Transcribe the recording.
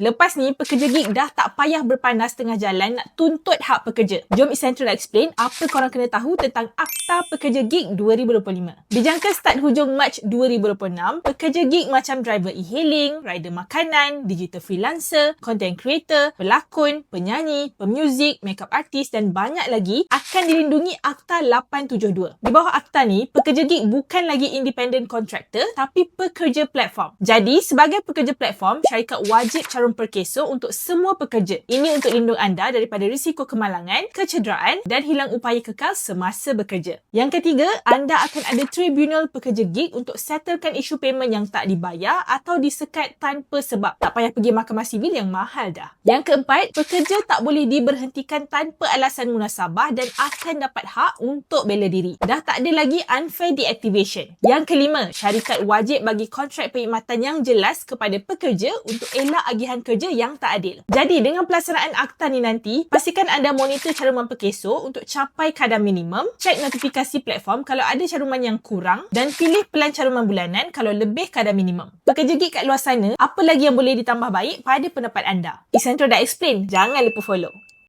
Lepas ni, pekerja gig dah tak payah berpanas tengah jalan nak tuntut hak pekerja. Jom Essential nak explain apa korang kena tahu tentang Akta Pekerja Gig 2025. Dijangka start hujung Mac 2026, pekerja gig macam driver e-hailing, rider makanan, digital freelancer, content creator, pelakon, penyanyi, pemuzik, makeup artist dan banyak lagi akan dilindungi Akta 872. Di bawah Akta ni, pekerja gig bukan lagi independent contractor tapi pekerja platform. Jadi, sebagai pekerja platform, syarikat wajib carum perkeso untuk semua pekerja. Ini untuk lindung anda daripada risiko kemalangan, kecederaan dan hilang upaya kekal semasa bekerja. Yang ketiga, anda akan ada tribunal pekerja gig untuk settlekan isu payment yang tak dibayar atau disekat tanpa sebab. Tak payah pergi mahkamah sivil yang mahal dah. Yang keempat, pekerja tak boleh diberhentikan tanpa alasan munasabah dan akan dapat hak untuk bela diri. Dah tak ada lagi unfair deactivation. Yang kelima, syarikat wajib bagi kontrak perkhidmatan yang jelas kepada pekerja untuk elak agihan kerja yang tak adil. Jadi, dengan pelaksanaan akta ni nanti, pastikan anda monitor caruman perkeso untuk capai kadar minimum, cek notifikasi platform kalau ada caruman yang kurang dan pilih pelan caruman bulanan kalau lebih kadar minimum. Pekerja gig kat luar sana, apa lagi yang boleh ditambah baik pada pendapat anda? Essential dah explain, jangan lupa follow.